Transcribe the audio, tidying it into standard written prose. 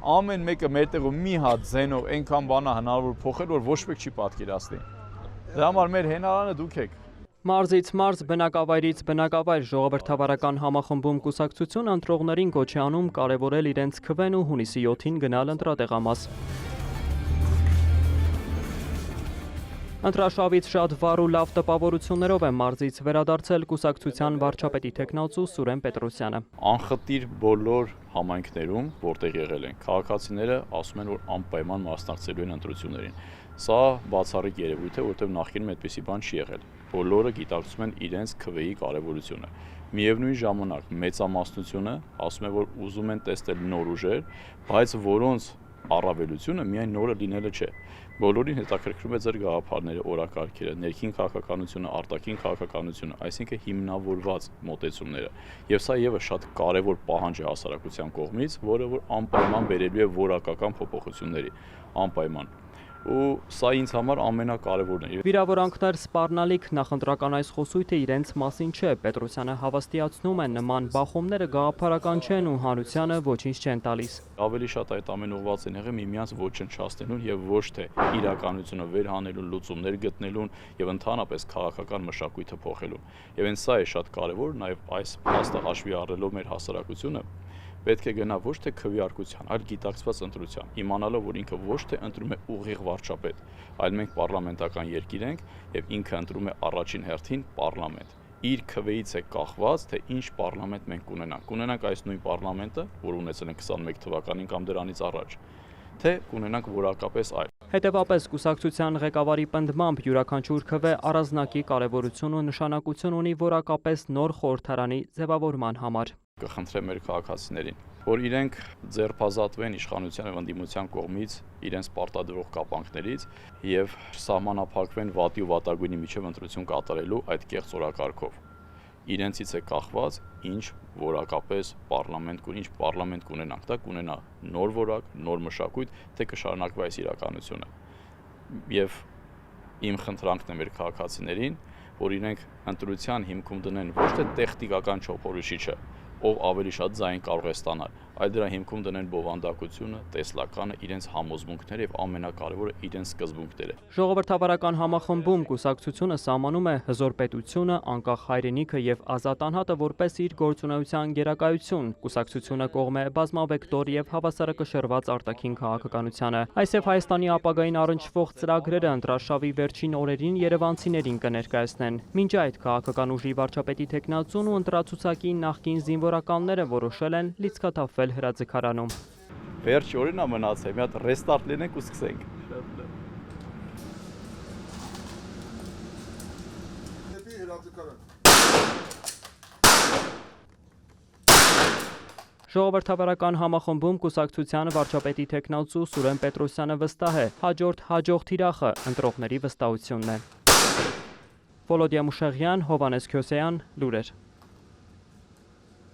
ամեն մեկը մեր տեղում մի հատ զենով այնքան բան է հնարավոր փոխել, որ ոչ մեկ չի պատկերացնի։ Դրա համար մեր հենարանը դուք եք։ Մարզից մարզ, բնակավայրից բնակավայր ժողովրդավարական համախմբում կուսակցություն ընտրողներին կոչ է անում կարևորել իրենց քվեն ու հունիսի 7-ին գնալ ընտրատեղամաս։ Ընտրաշավից շատ վառ ու լավ տպավորություններով է մարզից վերադարձել կուսակցության վարչապետի թեկնածու Սուրեն Պետրոսյանը։ Անխտիր բոլոր համայնքներում, որտեղ եղել են, քաղաքացիները ասում են, որ անպայման մասնակցելու են ընտրություններին։ Սա բացառիկ երևույթ է, որտեղ նախկինում այդպիսի բան չի եղել։ Բոլորը գիտակցում են իրենց քվեի կարևորությունը։ Միևնույն ժամանակ մեծամասնությունը ասում է, որ ուզում են տեսնել նոր ուժեր, բայց որոնց առավելությունը միայն նորը լինելը չէ։ Բոլորին հետաքրքրում է ձեր գաղափարները, օրակարգերը, ներքին քաղաքականությունը, արտաքին քաղաքականությունը, այսինքն հիմնավորված մոտեցումները։ Եվ սա ևս շատ կարևոր պահանջ է հասարակության կողմից, որը որ անպայման բերելու է որակական փոփոխությունների, անպայման։ Ու սա ինձ համար ամենակարևորն է։ Վիրավորանքներ սպառնալիք նախընտրական այս խոսույթը իրենց մասին չէ։ Պետրոսյանը հավաստիացնում է նման բախումները գաղափարական չեն ու հանրությանը ոչինչ չեն տալիս։ Ավելի շատ այդ ամեն ուղղված են եղել միմյանց ոչնչացնելուն եւ ոչ թե իրականությունը վերհանելուն, լուծումներ գտնելուն եւ ընդհանրապես քաղաքական մշակույթը փոխելուն։ Եվ այն սա է շատ կարևոր, նաեւ այս փաստը հաշվի առնելով մեր հասարակությունը պետք է գնա ոչ թե քվեարկության, այլ գիտակցված ընտրության, իմանալով, որ ինքը ոչ թե ընտրում է ուղիղ վարչապետ, այլ մենք պարլամենտական երկիր ենք եւ ինքը ընտրում է առաջին հերթին պարլամենտ։ Իր քվեից է կախված, թե ինչ պարլամենտ մենք կունենանք։ Կունենանք այս նույն պարլամենտը, որ ունեցել ենք 21 թվականին կամ դրանից առաջ, թե կունենանք որակապես այլ։ Հետևապես կուսակցության ղեկավարի պնդմամբ յուրաքանչյուր քվե առանձնակի կարևորություն ու նշանակություն ունի որակապես նոր խորհրդարանի ձևավորման համար։ Կխնդրեմ մեր քաղաքացիներին, որ իրենք ձերբազատվեն իշխանության եւ ընդդիմության կողմից իրենց պարտադրող կապանքներից եւ սահմանափակվեն վատի ու վատագույնի միջև ընտրություն կատարելու այդ կեղծ օրակարգով։ Իրենցից է կախված ինչ որակապես ինչ պարլամենտ կունենանք, դա կունենա նոր որակ, նոր մշակույթ, թե կշարունակվի այս իրականությունը։ Եվ իմ խնդրանքն է մեր քաղաքացիներին, որ իրենք ընտրության հիմքում դնեն ոչ թե տեխնիկական չափորոշիչը, ով ավելի շատ ձայն կարող է ստանալ, այլ դրա հիմքում դնեն բովանդակությունը, տեսլականը, իրենց համոզմունքները եւ ամենակարևորը իրենց սկզբունքները։ Ժողովրդավարական համախմբում կուսակցությունը սահմանում է հզոր պետությունը, անկախ հայրենիքը եւ ազատ անհատը որպես իր գործունեության գերակայություն։ Կուսակցությունը կողմ է բազմավեկտոր եւ հավասարակշռված արտաքին քաղաքականությանը։ Այսօր Հայաստանի ապագային առնչվող ծրագրերը ընտրաշավի վերջին օրերին երևանցիներին կներկայացնեն։ Մինչ այդ քաղաքական ուժի վարչապետի թեկնածուն ու ընտրացուցակի նախկին զինվորականները որոշել են լիցքաթափվել հրաձգարանում։ Վերջ օրին է մնացել, մի հատ ռեստարտ լինենք ու սկսենք։ Ժողովրդավարական համախմբում կուսակցության վարչապետի թեկնածու Սուրեն Պետրոսյանը վստահ է, հաջող թիրախը ընտրողների վստահությունն է։ Վոլոդիա Մուշեղյան, Հովանես Քյոսեյան, լուրեր։